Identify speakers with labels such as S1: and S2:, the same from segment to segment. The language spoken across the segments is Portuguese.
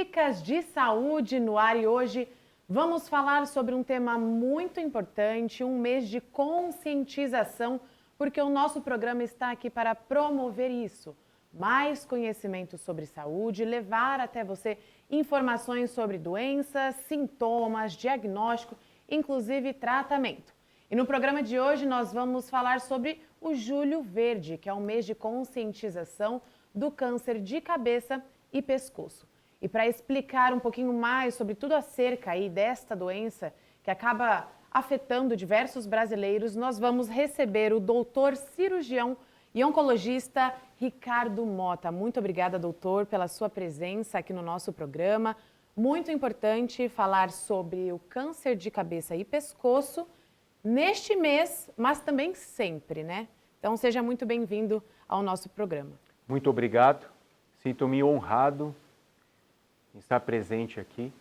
S1: Dicas de saúde no ar e hoje vamos falar sobre um tema muito importante, um mês de conscientização, porque o nosso programa está aqui para promover isso. Mais conhecimento sobre saúde, levar até você informações sobre doenças, sintomas, diagnóstico, inclusive tratamento. E no programa de hoje nós vamos falar sobre o Julho Verde, que é um mês de conscientização do câncer de cabeça e pescoço. E para explicar um pouquinho mais sobre tudo acerca aí desta doença que acaba afetando diversos brasileiros, nós vamos receber o doutor cirurgião e oncologista Ricardo Mota. Muito obrigada, doutor, pela sua presença aqui no nosso programa. Muito importante falar sobre o câncer de cabeça e pescoço neste mês, mas também sempre, né? Então, seja muito bem-vindo ao nosso programa.
S2: Muito obrigado. Sinto-me honrado em estar presente aqui,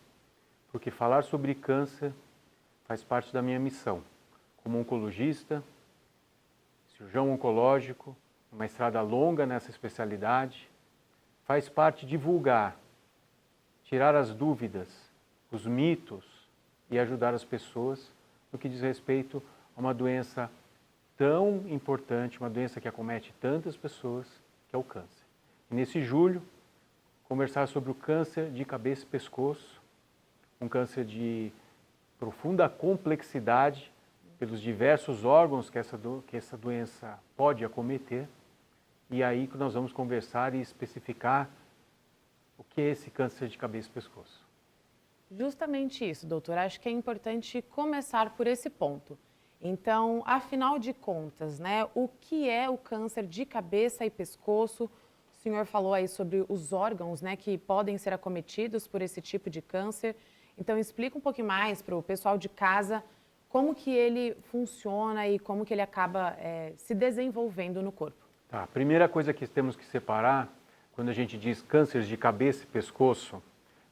S2: porque falar sobre câncer faz parte da minha missão. Como oncologista, cirurgião oncológico, uma estrada longa nessa especialidade, faz parte divulgar, tirar as dúvidas, os mitos e ajudar as pessoas no que diz respeito a uma doença tão importante, uma doença que acomete tantas pessoas, que é o câncer. E nesse julho, conversar sobre o câncer de cabeça e pescoço, um câncer de profunda complexidade pelos diversos órgãos que essa doença pode acometer. E aí que nós vamos conversar e especificar o que é esse câncer de cabeça e pescoço.
S1: Justamente isso, doutor. Acho que é importante começar por esse ponto. Então, afinal de contas, né, o que é o câncer de cabeça e pescoço? O senhor falou aí sobre os órgãos, né, que podem ser acometidos por esse tipo de câncer. Então, explica um pouquinho mais para o pessoal de casa como que ele funciona e como que ele acaba se desenvolvendo no corpo.
S2: Tá, a primeira coisa que temos que separar, quando a gente diz câncer de cabeça e pescoço,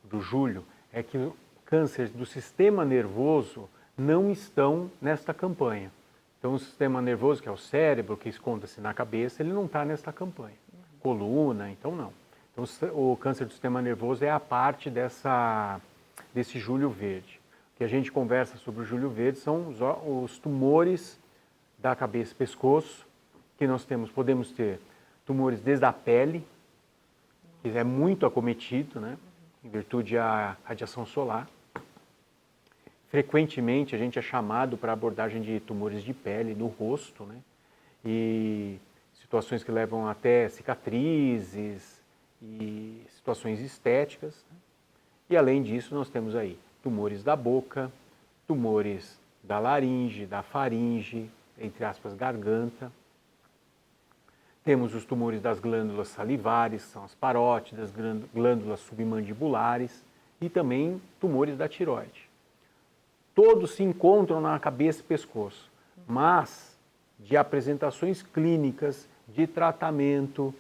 S2: do julho, é que o câncer do sistema nervoso não estão nesta campanha. Então, o sistema nervoso, que é o cérebro, que esconde-se na cabeça, ele não está nesta campanha. Coluna, então não. Então, o câncer do sistema nervoso é a parte desse julho verde. O que a gente conversa sobre o julho verde são os tumores da cabeça e pescoço, que nós podemos ter tumores desde a pele, que é muito acometido, né, em virtude da radiação solar. Frequentemente a gente é chamado para abordagem de tumores de pele no rosto, né, e situações que levam até cicatrizes e situações estéticas. E além disso nós temos aí tumores da boca, tumores da laringe, da faringe, entre aspas, garganta. Temos os tumores das glândulas salivares, são as parótidas, glândulas submandibulares e também tumores da tireoide. Todos se encontram na cabeça e pescoço, mas de apresentações clínicas, de tratamento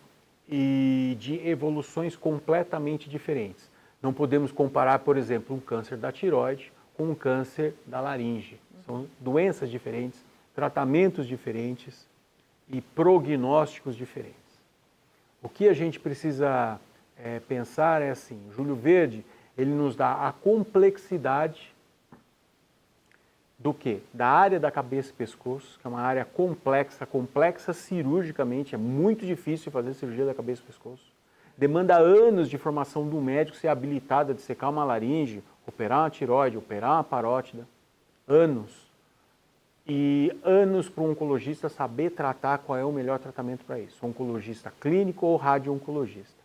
S2: e de evoluções completamente diferentes. Não podemos comparar, por exemplo, um câncer da tireoide com um câncer da laringe. São doenças diferentes, tratamentos diferentes e prognósticos diferentes. O que a gente precisa pensar é assim, o Julho Verde, ele nos dá a complexidade do quê? Da área da cabeça e pescoço, que é uma área complexa cirurgicamente, é muito difícil fazer cirurgia da cabeça e pescoço. Demanda anos de formação do médico ser habilitado a dissecar uma laringe, operar uma tireoide, operar uma parótida. Anos. E anos para o oncologista saber tratar qual é o melhor tratamento para isso. Oncologista clínico ou radio-oncologista.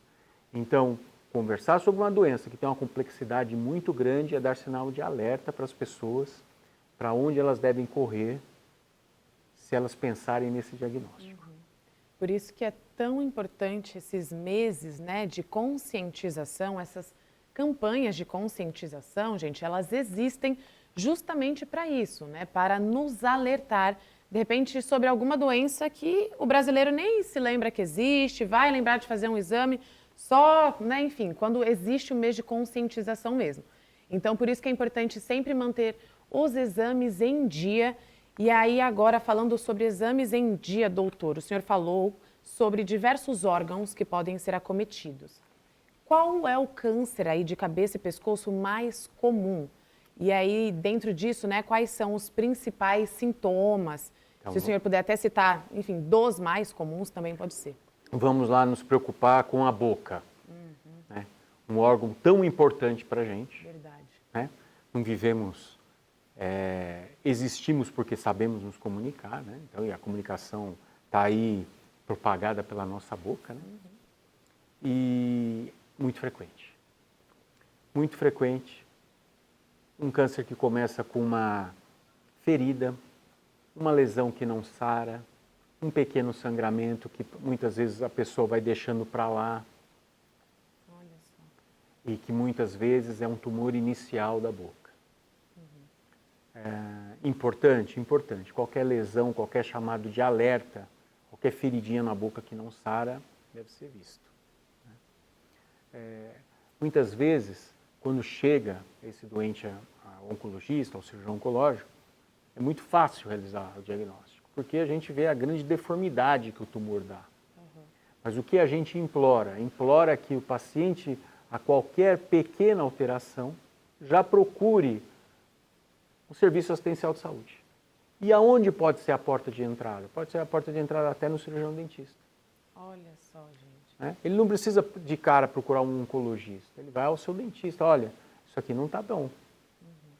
S2: Então, conversar sobre uma doença que tem uma complexidade muito grande é dar sinal de alerta para as pessoas, para onde elas devem correr se elas pensarem nesse diagnóstico.
S1: Por isso que é tão importante esses meses, né, de conscientização, essas campanhas de conscientização, gente, elas existem justamente para isso, né, para nos alertar, de repente, sobre alguma doença que o brasileiro nem se lembra que existe, vai lembrar de fazer um exame, só, né, enfim, quando existe o mês de conscientização mesmo. Então, por isso que é importante sempre manter os exames em dia. E aí, agora, falando sobre exames em dia, doutor, o senhor falou sobre diversos órgãos que podem ser acometidos. qual é o câncer aí de cabeça e pescoço mais comum? E aí, dentro disso, né, quais são os principais sintomas?
S2: Então,
S1: Se o senhor puder até citar, enfim, dos mais comuns, também pode ser.
S2: vamos lá nos preocupar com a boca, né? Um órgão tão importante para a gente.
S1: Verdade.
S2: Né? Não vivemos, existimos porque sabemos nos comunicar, né? Então, e a comunicação está aí propagada pela nossa boca, né? E muito frequente. Muito frequente. Um câncer que começa com uma ferida, uma lesão que não sara, um pequeno sangramento que muitas vezes a pessoa vai deixando para lá.
S1: Olha só.
S2: E que muitas vezes é um tumor inicial da boca. Importante, importante. Qualquer lesão, qualquer chamado de alerta, qualquer feridinha na boca que não sara, deve ser visto. Muitas vezes, quando chega esse doente ao oncologista, ao cirurgião oncológico, é muito fácil realizar o diagnóstico, porque a gente vê a grande deformidade que o tumor dá. Mas o que a gente implora? Implora que o paciente, a qualquer pequena alteração, já procure um serviço assistencial de saúde. E aonde pode ser a porta de entrada? Pode ser a porta de entrada até no cirurgião dentista.
S1: Olha só, gente.
S2: Né? Ele não precisa de cara procurar um oncologista. Ele vai ao seu dentista. Olha, isso aqui não está bom.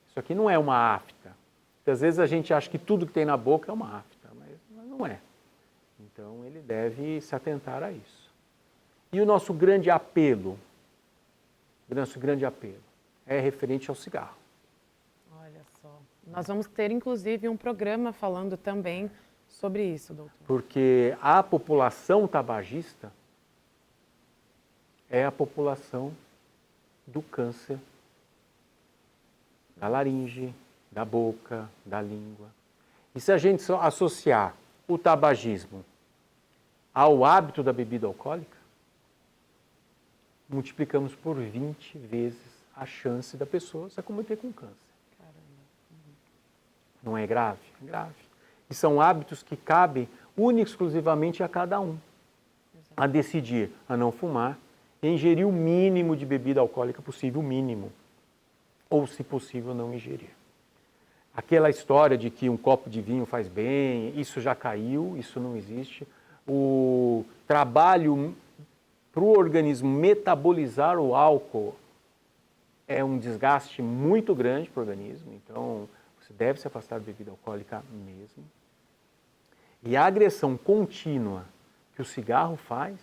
S2: Isso aqui não é uma afta. Porque às vezes a gente acha que tudo que tem na boca é uma afta, mas não é. Então ele deve se atentar a isso. E o nosso grande apelo é referente ao cigarro.
S1: Olha só. Nós vamos ter, inclusive, um programa falando também sobre isso, doutor.
S2: Porque a população tabagista é a população do câncer da laringe, da boca, da língua. E se a gente só associar o tabagismo ao hábito da bebida alcoólica, multiplicamos por 20 vezes a chance da pessoa se acometer com câncer. Não é grave? É grave. E são hábitos que cabem única e exclusivamente a cada um. A decidir a não fumar e ingerir o mínimo de bebida alcoólica possível, o mínimo. Ou, se possível, não ingerir. Aquela história de que um copo de vinho faz bem, isso já caiu, isso não existe. O trabalho para o organismo metabolizar o álcool é um desgaste muito grande para o organismo, então você deve se afastar da bebida alcoólica mesmo. E a agressão contínua que o cigarro faz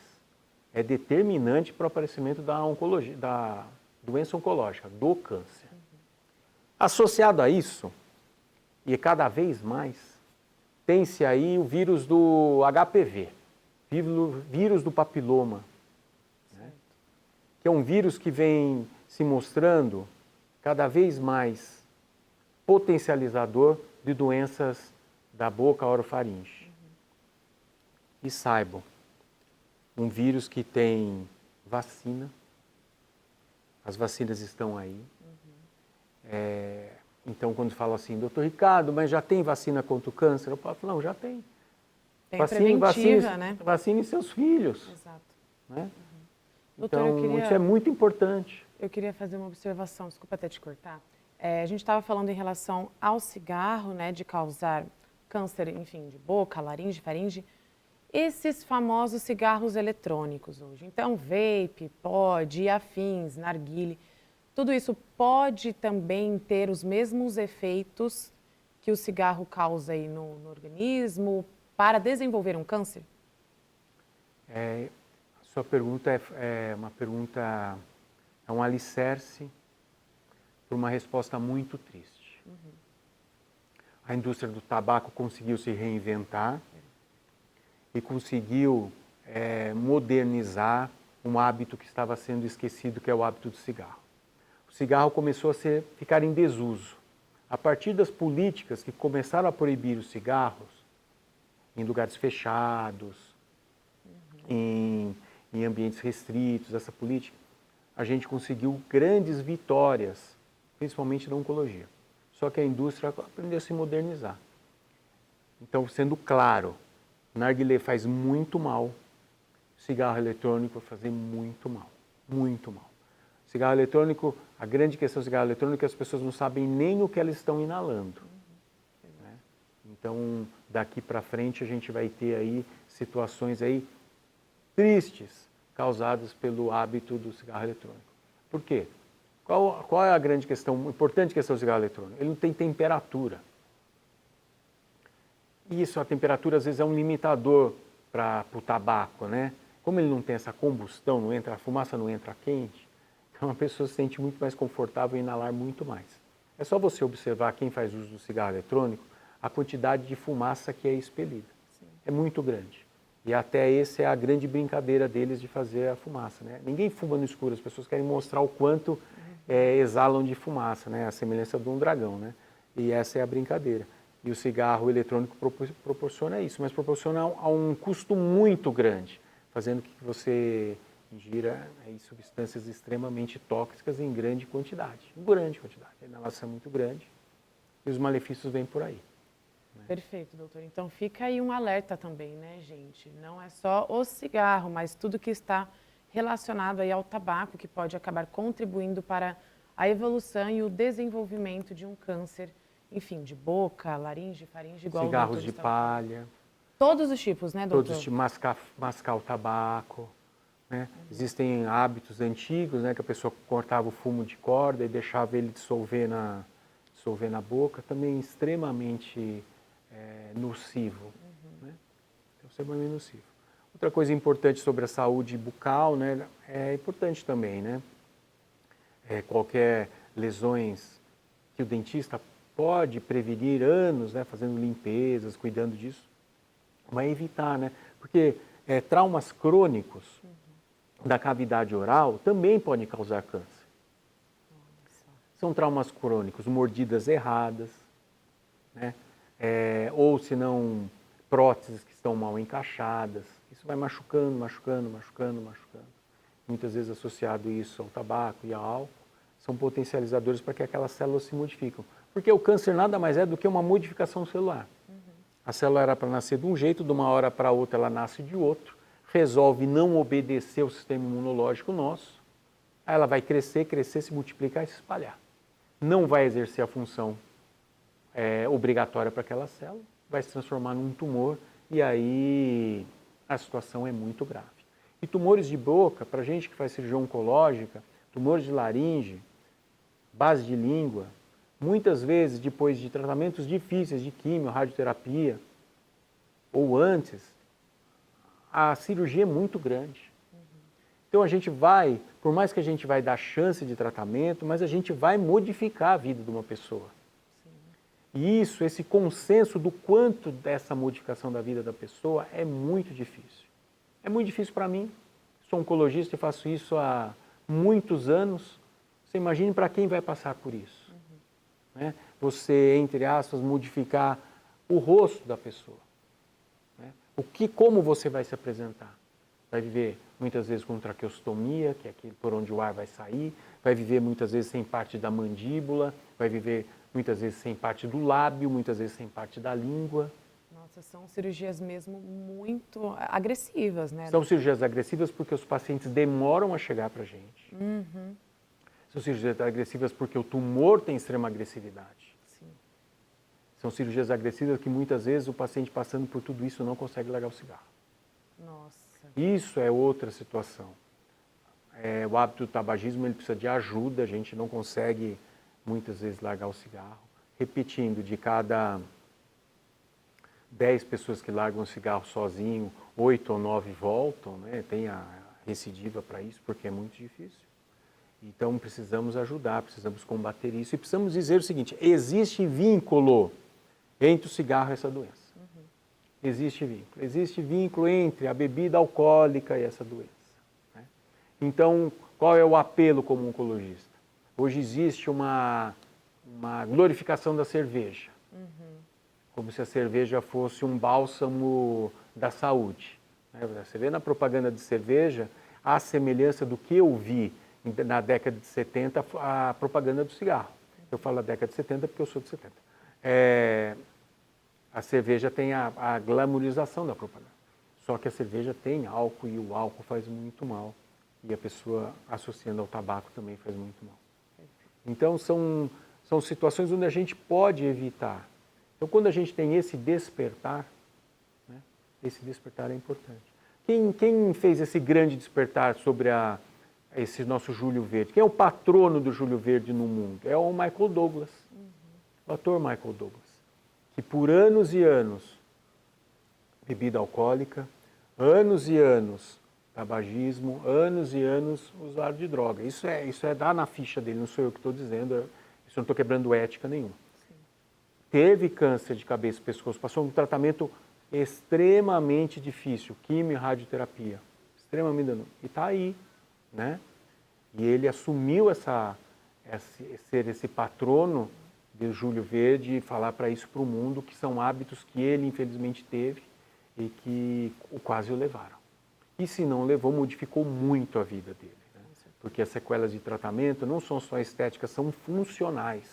S2: é determinante para o aparecimento da doença oncológica, do câncer. Associado a isso, e cada vez mais, tem-se aí o vírus do HPV, vírus do papiloma, né? Que é um vírus que vem se mostrando cada vez mais potencializador de doenças da boca orofaringe. E saibam, um vírus que tem vacina, as vacinas estão aí. Então, quando fala assim, doutor Ricardo, mas já tem vacina contra o câncer? Eu falo, não, já tem.
S1: Tem preventiva, né?
S2: Vacine seus filhos.
S1: Exato.
S2: Né?
S1: Doutor,
S2: Então, isso é muito importante.
S1: Eu queria fazer uma observação, desculpa até te cortar. A gente estava falando em relação ao cigarro, né, de causar câncer, enfim, de boca, laringe, faringe. Esses famosos cigarros eletrônicos hoje. Então, vape, pod e afins, narguile, tudo isso pode também ter os mesmos efeitos que o cigarro causa aí no organismo para desenvolver um câncer?
S2: A sua pergunta é um alicerce para uma resposta muito triste. A indústria do tabaco conseguiu se reinventar e conseguiu modernizar um hábito que estava sendo esquecido, que é o hábito do cigarro. O cigarro começou a ficar em desuso. A partir das políticas que começaram a proibir os cigarros em lugares fechados, em ambientes restritos, essa política, a gente conseguiu grandes vitórias, principalmente na oncologia. Só que a indústria aprendeu a se modernizar. Então, sendo claro, o narguilé faz muito mal, o cigarro eletrônico vai fazer muito mal. muito mal. Cigarro eletrônico, a grande questão do cigarro eletrônico é que as pessoas não sabem nem o que elas estão inalando. Né? Então, daqui para frente a gente vai ter aí situações aí tristes causadas pelo hábito do cigarro eletrônico. Por quê? Qual é a grande questão, importante questão do cigarro eletrônico? Ele não tem temperatura. Isso, a temperatura às vezes é um limitador para o tabaco, né? Como ele não tem essa combustão, não entra, a fumaça não entra quente, então a pessoa se sente muito mais confortável em inalar muito mais. É só você observar quem faz uso do cigarro eletrônico, a quantidade de fumaça que é expelida. Sim. É muito grande. E até essa é a grande brincadeira deles de fazer a fumaça, né? Ninguém fuma no escuro, as pessoas querem mostrar o quanto exalam de fumaça, né? A semelhança de um dragão, né? E essa é a brincadeira. E o cigarro eletrônico proporciona isso, mas proporciona a um custo muito grande, fazendo que você ingira substâncias extremamente tóxicas em grande quantidade. A inalação é muito grande e os malefícios vêm por aí. Né?
S1: Perfeito, doutor. Então fica aí um alerta também, né, gente? Não é só o cigarro, mas tudo que está relacionado aí ao tabaco, que pode acabar contribuindo para a evolução e o desenvolvimento de um câncer, enfim, de boca, laringe, faringe, igual
S2: cigarros
S1: o doutor
S2: de
S1: estava falando.
S2: palha.
S1: Todos os tipos, né, doutor?
S2: Todos os tipos, mascar o tabaco. Né? Existem hábitos antigos, né, que a pessoa cortava o fumo de corda e deixava ele dissolver na boca, também extremamente nocivo. Né? Então, extremamente nocivo. Outra coisa importante sobre a saúde bucal, né, é importante também, né? Qualquer lesões que o dentista pode prevenir anos, né, fazendo limpezas, cuidando disso, vai evitar, né? Porque traumas crônicos da cavidade oral também podem causar câncer. São traumas crônicos, mordidas erradas, né? Ou se não, próteses que estão mal encaixadas. Isso vai machucando. Muitas vezes associado isso ao tabaco e ao álcool, são potencializadores para que aquelas células se modificam. Porque o câncer nada mais é do que uma modificação celular. A célula era para nascer de um jeito, de uma hora para outra ela nasce de outro, resolve não obedecer ao sistema imunológico nosso, aí ela vai crescer, se multiplicar e se espalhar. Não vai exercer a função obrigatória para aquela célula, vai se transformar num tumor e aí a situação é muito grave. E tumores de boca, para a gente que faz cirurgia oncológica, tumores de laringe, base de língua, muitas vezes depois de tratamentos difíceis de quimio, radioterapia, ou antes, a cirurgia é muito grande. Então a gente vai, por mais que a gente vai dar chance de tratamento, mas a gente vai modificar a vida de uma pessoa. E isso, esse consenso do quanto dessa modificação da vida da pessoa é muito difícil. É muito difícil para mim. Sou oncologista e faço isso há muitos anos. Você imagine para quem vai passar por isso. Né? Você, entre aspas, modificar o rosto da pessoa. Né? Como você vai se apresentar? Vai viver muitas vezes com traqueostomia, que é aquilo por onde o ar vai sair, vai viver muitas vezes sem parte da mandíbula, vai viver muitas vezes sem parte do lábio, muitas vezes sem parte da língua.
S1: Nossa, são cirurgias mesmo muito agressivas, né?
S2: São cirurgias agressivas porque os pacientes demoram a chegar para a gente. São cirurgias agressivas porque o tumor tem extrema agressividade.
S1: Sim.
S2: São cirurgias agressivas que muitas vezes o paciente passando por tudo isso não consegue largar o cigarro.
S1: Nossa.
S2: Isso é outra situação. O hábito do tabagismo ele precisa de ajuda, a gente não consegue muitas vezes largar o cigarro. Repetindo, de cada 10 pessoas que largam o cigarro sozinho, 8 ou 9 voltam, né? Tem a recidiva para isso, porque é muito difícil. Então precisamos ajudar, precisamos combater isso e precisamos dizer o seguinte, existe vínculo entre o cigarro e essa doença. Existe vínculo entre a bebida alcoólica e essa doença. Né? Então, qual é o apelo como oncologista? Hoje existe uma glorificação da cerveja, como se a cerveja fosse um bálsamo da saúde. Né? Você vê na propaganda de cerveja a semelhança do que eu vi na década de 70, a propaganda do cigarro. Eu falo da década de 70 porque eu sou de 70. A cerveja tem a glamorização da propaganda. Só que a cerveja tem álcool e o álcool faz muito mal e a pessoa associando ao tabaco também faz muito mal. Então, são situações onde a gente pode evitar. Então, quando a gente tem esse despertar, né, esse despertar é importante. Quem fez esse grande despertar sobre esse nosso Júlio Verde? Quem é o patrono do Júlio Verde no mundo? É o Michael Douglas, o ator Michael Douglas, que por anos e anos, bebida alcoólica, anos e anos, tabagismo, anos e anos usuário de droga. Isso é dar na ficha dele, não sou eu que estou dizendo, isso não estou quebrando ética nenhuma. Sim. Teve câncer de cabeça e pescoço, passou um tratamento extremamente difícil, quimio e radioterapia, extremamente danoso, e está aí, né? E ele assumiu ser esse patrono de Júlio Verde e falar para isso para o mundo, que são hábitos que ele infelizmente teve e que quase o levaram. E se não levou, modificou muito a vida dele. Né? Porque as sequelas de tratamento não são só estéticas, são funcionais.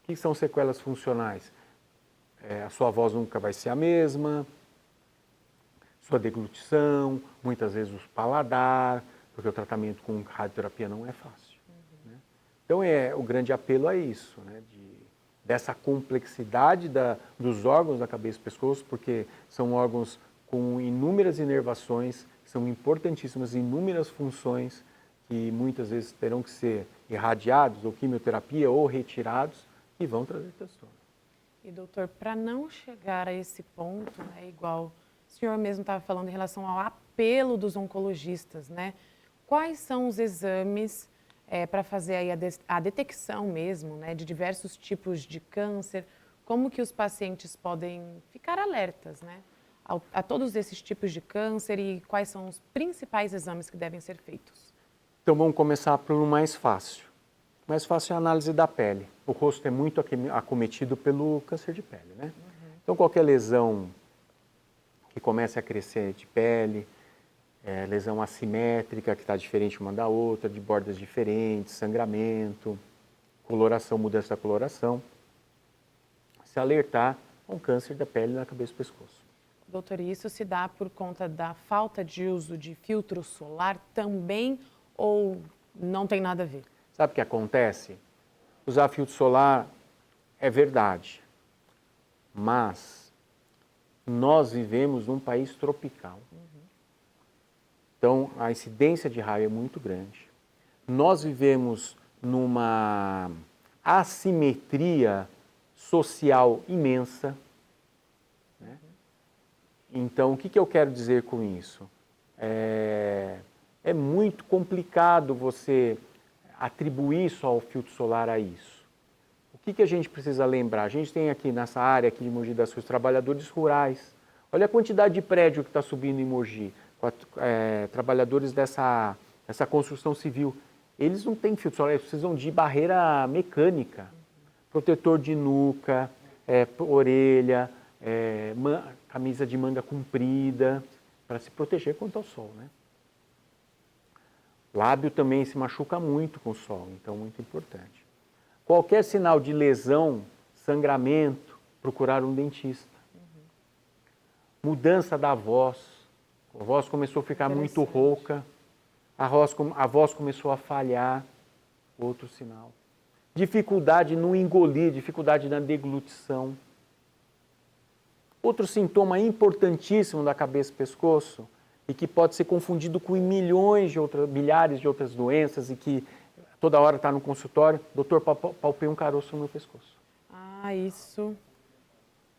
S2: O que são sequelas funcionais? A sua voz nunca vai ser a mesma, sua deglutição, muitas vezes o paladar, porque o tratamento com radioterapia não é fácil. Né? Então, o grande apelo é isso, né? Dessa complexidade dos órgãos da cabeça e pescoço, porque são órgãos com inúmeras inervações, são importantíssimas, inúmeras funções que muitas vezes terão que ser irradiados, ou quimioterapia, ou retirados, e vão trazer transtorno.
S1: E doutor, para não chegar a esse ponto, né, igual o senhor mesmo estava falando em relação ao apelo dos oncologistas, né? Quais são os exames para fazer aí a detecção mesmo, né, de diversos tipos de câncer? Como que os pacientes podem ficar alertas, né, a todos esses tipos de câncer e quais são os principais exames que devem ser feitos?
S2: Então vamos começar pelo mais fácil. O mais fácil é a análise da pele. O rosto é muito acometido pelo câncer de pele, né? Então qualquer lesão que comece a crescer de pele, lesão assimétrica, que está diferente uma da outra, de bordas diferentes, sangramento, coloração, mudança da coloração, se alertar a um câncer da pele na cabeça e pescoço.
S1: Doutor, e isso se dá por conta da falta de uso de filtro solar também ou não tem nada a ver?
S2: Sabe o que acontece? Usar filtro solar é verdade, mas nós vivemos num país tropical. Então, a incidência de raio é muito grande. Nós vivemos numa assimetria social imensa. Né? Então, o que eu quero dizer com isso? É muito complicado você atribuir só ao filtro solar a isso. O que a gente precisa lembrar? A gente tem aqui nessa área aqui de Mogi das Cruzes trabalhadores rurais. Olha a quantidade de prédio que está subindo em Mogi. Trabalhadores dessa construção civil. Eles não têm filtro solar, eles precisam de barreira mecânica, protetor de nuca, orelha, camisa de manga comprida, para se proteger contra o sol, né? Lábio também se machuca muito com o sol, então muito importante. Qualquer sinal de lesão, sangramento, procurar um dentista. Mudança da voz. A voz começou a ficar muito rouca, a voz começou a falhar, outro sinal. Dificuldade no engolir, dificuldade na deglutição. Outro sintoma importantíssimo da cabeça e pescoço, e que pode ser confundido com milhares de outras doenças e que toda hora está no consultório, doutor, palpei um caroço no meu pescoço.
S1: Ah, isso.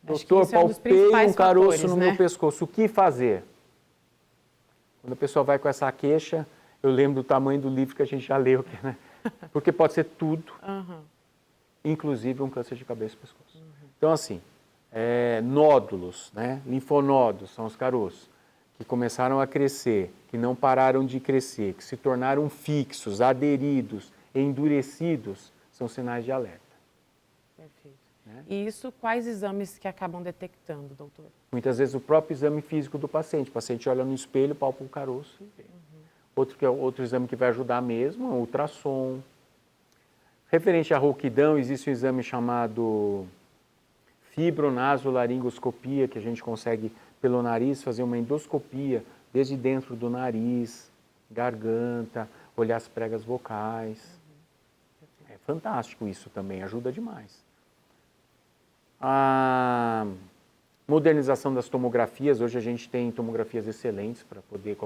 S2: Doutor, palpei um caroço no meu
S1: pescoço.
S2: O que fazer? Quando a pessoa vai com essa queixa, eu lembro do tamanho do livro que a gente já leu, né? Porque pode ser tudo, inclusive um câncer de cabeça e pescoço. Então, assim, nódulos, né? Linfonodos são os caroços, que começaram a crescer, que não pararam de crescer, que se tornaram fixos, aderidos, endurecidos, são sinais de alerta.
S1: Perfeito. Né? E isso, quais exames que acabam detectando, doutor?
S2: Muitas vezes o próprio exame físico do paciente. O paciente olha no espelho, palpa o caroço e vê. Outro exame que vai ajudar mesmo é o ultrassom. Referente à rouquidão, existe um exame chamado fibronasolaringoscopia, que a gente consegue, pelo nariz, fazer uma endoscopia desde dentro do nariz, garganta, olhar as pregas vocais. É fantástico isso também, ajuda demais. A modernização das tomografias, hoje a gente tem tomografias excelentes para poder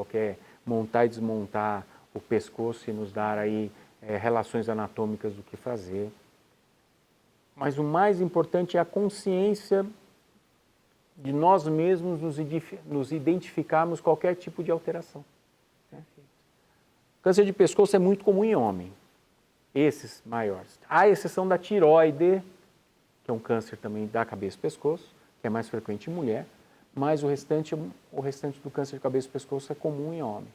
S2: montar e desmontar o pescoço e nos dar aí relações anatômicas do que fazer. Mas o mais importante é a consciência de nós mesmos nos identificarmos qualquer tipo de alteração. Câncer de pescoço é muito comum em homem, esses maiores. À exceção da tireoide, que é um câncer também da cabeça e pescoço, que é mais frequente em mulher, mas o restante do câncer de cabeça e pescoço é comum em homem.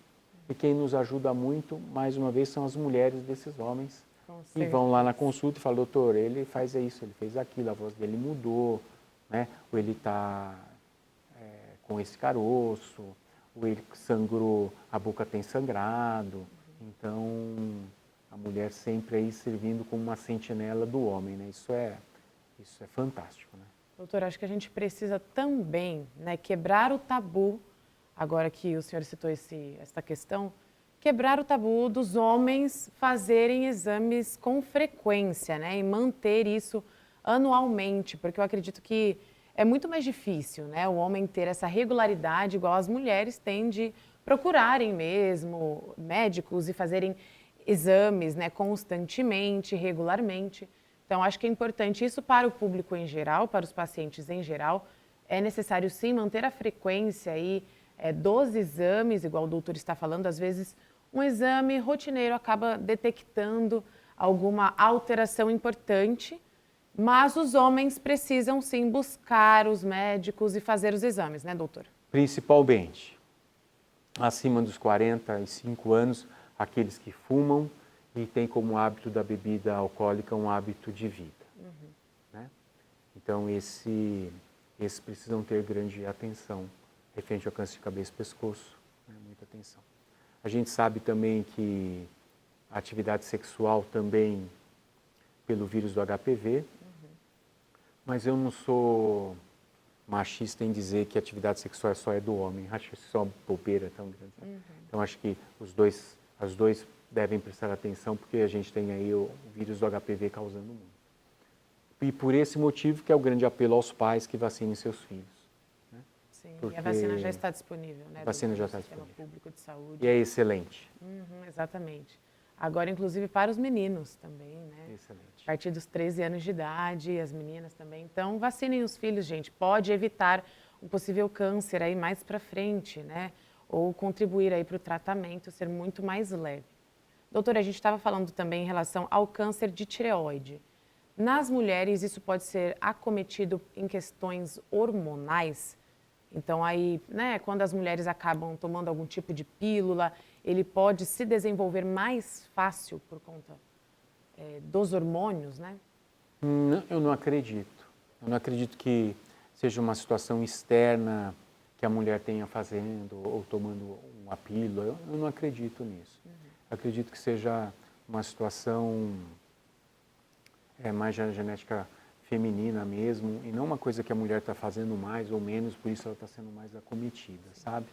S2: E quem nos ajuda muito, mais uma vez, são as mulheres desses homens. E vão lá na consulta e falam, doutor, ele faz isso, ele fez aquilo, a voz dele mudou, né? Ou ele está com esse caroço, ou ele sangrou, a boca tem sangrado. Então, a mulher sempre aí servindo como uma sentinela do homem, né? Isso é fantástico, né?
S1: Doutor, acho que a gente precisa também, né, quebrar o tabu, agora que o senhor citou essa questão, quebrar o tabu dos homens fazerem exames com frequência, né, e manter isso anualmente, porque eu acredito que é muito mais difícil, né, o homem ter essa regularidade igual as mulheres têm de procurarem mesmo médicos e fazerem exames, né, constantemente, regularmente. Então, acho que é importante isso para o público em geral, para os pacientes em geral. É necessário, sim, manter a frequência aí, dos exames, igual o doutor está falando. Às vezes, um exame rotineiro acaba detectando alguma alteração importante, mas os homens precisam, sim, buscar os médicos e fazer os exames, né, doutor?
S2: Principalmente, acima dos 45 anos, aqueles que fumam, e tem como hábito da bebida alcoólica um hábito de vida. Né? Então, esses precisam ter grande atenção referente ao câncer de cabeça e pescoço, né? Muita atenção. A gente sabe também que a atividade sexual também pelo vírus do HPV, mas eu não sou machista em dizer que a atividade sexual só é do homem. Acho isso uma bobeira tão grande. Então, acho que os dois devem prestar atenção, porque a gente tem aí o vírus do HPV causando muito. E por esse motivo que é o grande apelo aos pais que vacinem seus filhos. Né?
S1: Sim, porque e a vacina já está disponível, né?
S2: A vacina já está
S1: disponível.
S2: Sistema
S1: Público de Saúde.
S2: E é excelente.
S1: Exatamente. Agora, inclusive, para os meninos também, né?
S2: Excelente.
S1: A partir dos 13 anos de idade, as meninas também. Então, vacinem os filhos, gente. Pode evitar um possível câncer aí mais para frente, né? Ou contribuir aí para o tratamento ser muito mais leve. Doutora, a gente estava falando também em relação ao câncer de tireoide. Nas mulheres, isso pode ser acometido em questões hormonais. Então, aí, né, quando as mulheres acabam tomando algum tipo de pílula, ele pode se desenvolver mais fácil por conta dos hormônios, né?
S2: Não, eu não acredito. Eu não acredito que seja uma situação externa que a mulher tenha fazendo ou tomando uma pílula. Eu não acredito nisso. Acredito que seja uma situação mais genética feminina mesmo, e não uma coisa que a mulher está fazendo mais ou menos, por isso ela está sendo mais acometida, sabe?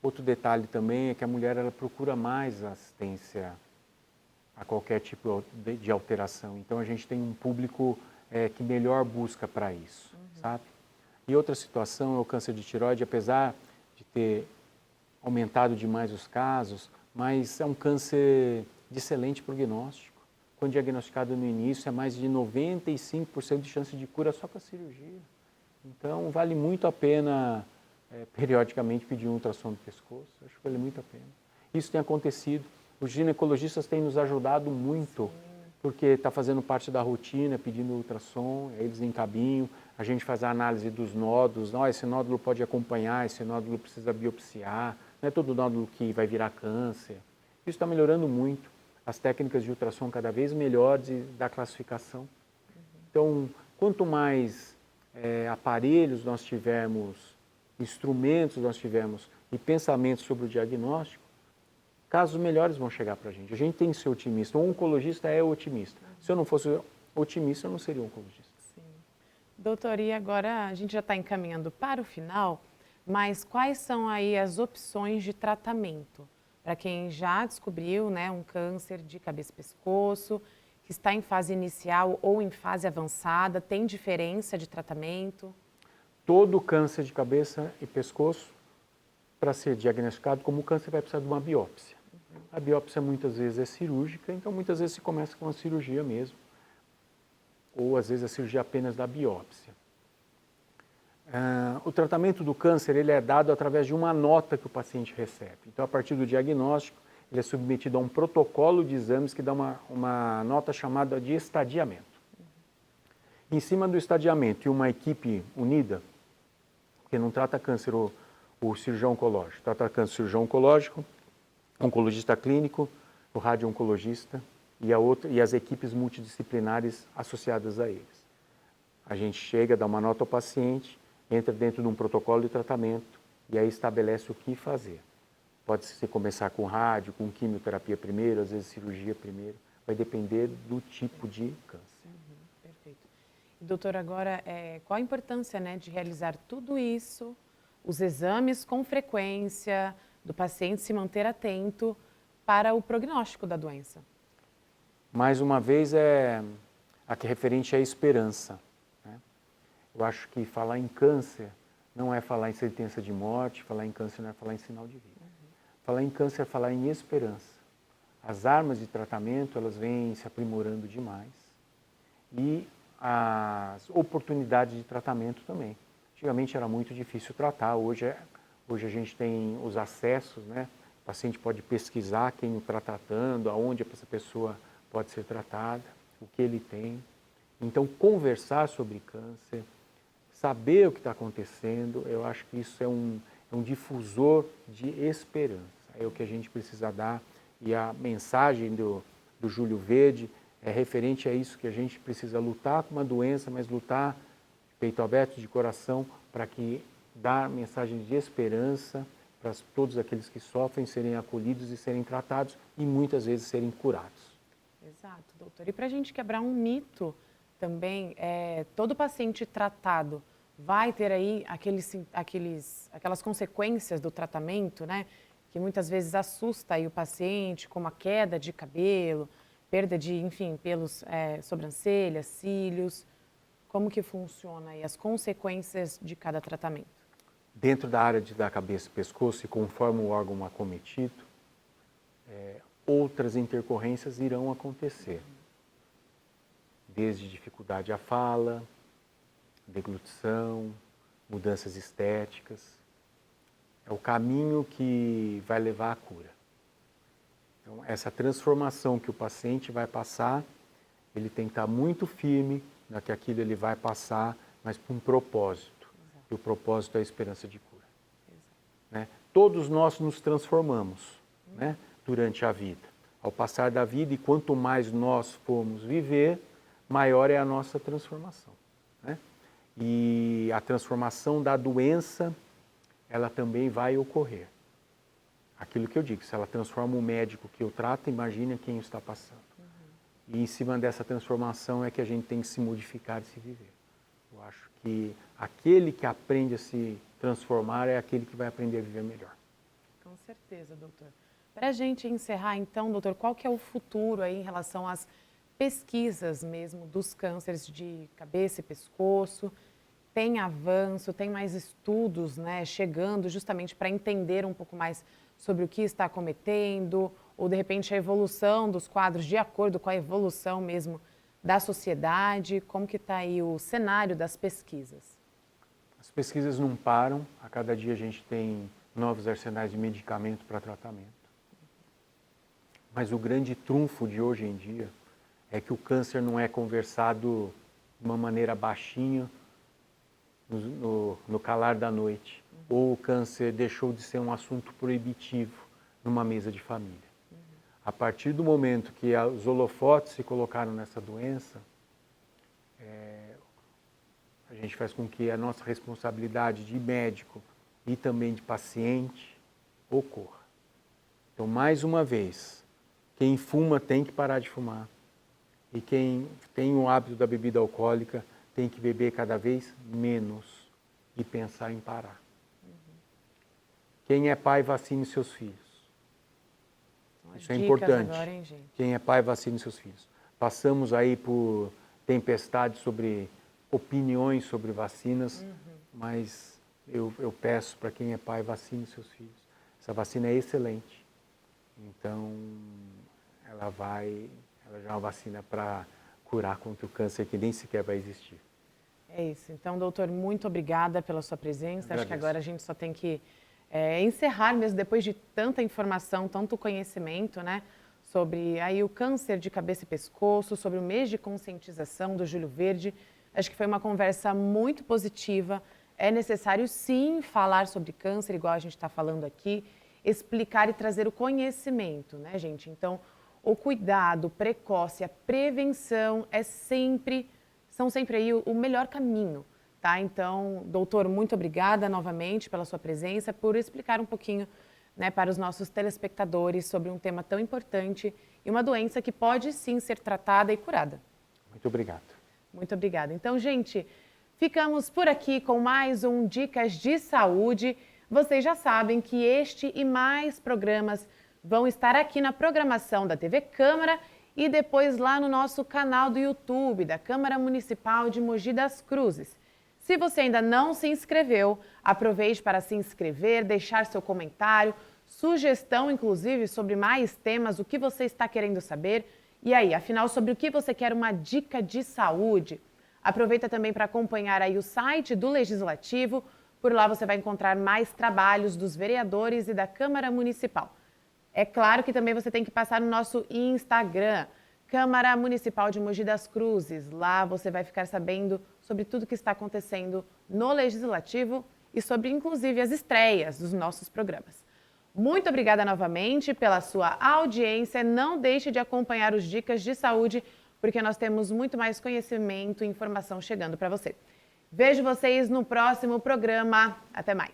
S2: Outro detalhe também é que a mulher ela procura mais assistência a qualquer tipo de alteração. Então a gente tem um público que melhor busca para isso, sabe? E outra situação é o câncer de tireoide, apesar de ter aumentado demais os casos, mas é um câncer de excelente prognóstico. Quando diagnosticado no início, é mais de 95% de chance de cura só com a cirurgia. Então, vale muito a pena, periodicamente, pedir um ultrassom do pescoço. Acho que vale muito a pena. Isso tem acontecido. Os ginecologistas têm nos ajudado muito, porque está fazendo parte da rotina, pedindo ultrassom, eles encaminham, a gente faz a análise dos nódulos. Esse nódulo pode acompanhar, esse nódulo precisa biopsiar. Não é todo nódulo que vai virar câncer. Isso está melhorando muito. As técnicas de ultrassom cada vez melhores e da classificação. Então, quanto mais aparelhos nós tivermos, instrumentos nós tivermos e pensamentos sobre o diagnóstico, casos melhores vão chegar para a gente. A gente tem que ser otimista. O oncologista é otimista. Se eu não fosse otimista, eu não seria oncologista.
S1: Sim. Doutor, e agora a gente já está encaminhando para o final, mas quais são aí as opções de tratamento para quem já descobriu, né, um câncer de cabeça e pescoço, que está em fase inicial ou em fase avançada? Tem diferença de tratamento?
S2: Todo câncer de cabeça e pescoço, para ser diagnosticado como câncer, vai precisar de uma biópsia. A biópsia muitas vezes é cirúrgica, então muitas vezes se começa com a cirurgia mesmo, ou às vezes a cirurgia apenas da biópsia. O tratamento do câncer ele é dado através de uma nota que o paciente recebe. Então, a partir do diagnóstico, ele é submetido a um protocolo de exames que dá uma nota chamada de estadiamento. Em cima do estadiamento e uma equipe unida, que não trata câncer o cirurgião oncológico, trata câncer o cirurgião oncológico, oncologista clínico, o radio-oncologista e as equipes multidisciplinares associadas a eles. A gente chega, dá uma nota ao paciente, entra dentro de um protocolo de tratamento e aí estabelece o que fazer. Pode-se começar com rádio, com quimioterapia primeiro, às vezes cirurgia primeiro, vai depender do tipo de câncer.
S1: Perfeito. E, doutor, agora, qual a importância, né, de realizar tudo isso, os exames com frequência, do paciente se manter atento para o prognóstico da doença?
S2: Mais uma vez, referente à esperança. Eu acho que falar em câncer não é falar em sentença de morte, falar em câncer não é falar em sinal de vida. Falar em câncer é falar em esperança. As armas de tratamento, elas vêm se aprimorando demais. E as oportunidades de tratamento também. Antigamente era muito difícil tratar, hoje a gente tem os acessos, né? O paciente pode pesquisar quem o está tratando, aonde essa pessoa pode ser tratada, o que ele tem. Então, conversar sobre câncer, saber o que está acontecendo, eu acho que isso é um difusor de esperança. É o que a gente precisa dar. E a mensagem do Júlio Verde é referente a isso, que a gente precisa lutar com uma doença, mas lutar de peito aberto, de coração, para que dar mensagem de esperança para todos aqueles que sofrem serem acolhidos e serem tratados e muitas vezes serem curados.
S1: Exato, doutor. E para a gente quebrar um mito também, todo paciente tratado vai ter aí aquelas consequências do tratamento, né? Que muitas vezes assusta aí o paciente, como a queda de cabelo, perda de, enfim, pelos, sobrancelhas, cílios. Como que funciona aí as consequências de cada tratamento?
S2: Dentro da área da cabeça e pescoço, e conforme o órgão acometido, outras intercorrências irão acontecer. Desde dificuldade à fala, deglutição, mudanças estéticas. É o caminho que vai levar à cura. Então, essa transformação que o paciente vai passar, ele tem que estar muito firme na que aquilo ele vai passar, mas com um propósito. Exato. E o propósito é a esperança de cura. Né? Todos nós nos transformamos, né, durante a vida. Ao passar da vida, e quanto mais nós formos viver, maior é a nossa transformação. Né? E a transformação da doença, ela também vai ocorrer. Aquilo que eu digo, se ela transforma o médico que eu trato, imagine quem está passando. E em cima dessa transformação é que a gente tem que se modificar e se viver. Eu acho que aquele que aprende a se transformar é aquele que vai aprender a viver melhor.
S1: Com certeza, doutor. Para a gente encerrar, então, doutor, qual que é o futuro aí em relação às pesquisas mesmo dos cânceres de cabeça e pescoço? Tem avanço, tem mais estudos, né, chegando justamente para entender um pouco mais sobre o que está acometendo, ou de repente a evolução dos quadros de acordo com a evolução mesmo da sociedade? Como que está aí o cenário das pesquisas?
S2: As pesquisas não param, a cada dia a gente tem novos arsenais de medicamento para tratamento. Mas o grande trunfo de hoje em dia é que o câncer não é conversado de uma maneira baixinha, no calar da noite. Ou o câncer deixou de ser um assunto proibitivo numa mesa de família. A partir do momento que os holofotes se colocaram nessa doença, a gente faz com que a nossa responsabilidade de médico e também de paciente ocorra. Então, mais uma vez, quem fuma tem que parar de fumar. E quem tem o hábito da bebida alcoólica tem que beber cada vez menos e pensar em parar. Quem é pai, vacine seus filhos. Isso é
S1: Dicas
S2: importante.
S1: agora, hein, gente?
S2: Quem é pai, vacine seus filhos. Passamos aí por tempestades sobre opiniões sobre vacinas, mas eu peço para quem é pai, vacine seus filhos. Essa vacina é excelente. Então, ela já é uma vacina para curar contra o câncer que nem sequer vai existir.
S1: É isso. Então, doutor, muito obrigada pela sua presença. Acho que agora a gente só tem que encerrar mesmo, depois de tanta informação, tanto conhecimento, né? Sobre aí o câncer de cabeça e pescoço, sobre o mês de conscientização do Julho Verde. Acho que foi uma conversa muito positiva. É necessário, sim, falar sobre câncer, igual a gente está falando aqui, explicar e trazer o conhecimento, né, gente? Então, o cuidado precoce, a prevenção são sempre aí o melhor caminho, tá? Então, doutor, muito obrigada novamente pela sua presença, por explicar um pouquinho, né, para os nossos telespectadores sobre um tema tão importante e uma doença que pode sim ser tratada e curada.
S2: Muito obrigado.
S1: Muito obrigada. Então, gente, ficamos por aqui com mais um Dicas de Saúde. Vocês já sabem que este e mais programas vão estar aqui na programação da TV Câmara e depois lá no nosso canal do YouTube da Câmara Municipal de Mogi das Cruzes. Se você ainda não se inscreveu, aproveite para se inscrever, deixar seu comentário, sugestão inclusive sobre mais temas, o que você está querendo saber. E aí, afinal, sobre o que você quer uma dica de saúde? Aproveita também para acompanhar aí o site do Legislativo. Por lá você vai encontrar mais trabalhos dos vereadores e da Câmara Municipal. É claro que também você tem que passar no nosso Instagram, Câmara Municipal de Mogi das Cruzes. Lá você vai ficar sabendo sobre tudo que está acontecendo no Legislativo e sobre, inclusive, as estreias dos nossos programas. Muito obrigada novamente pela sua audiência. Não deixe de acompanhar os Dicas de Saúde, porque nós temos muito mais conhecimento e informação chegando para você. Vejo vocês no próximo programa. Até mais.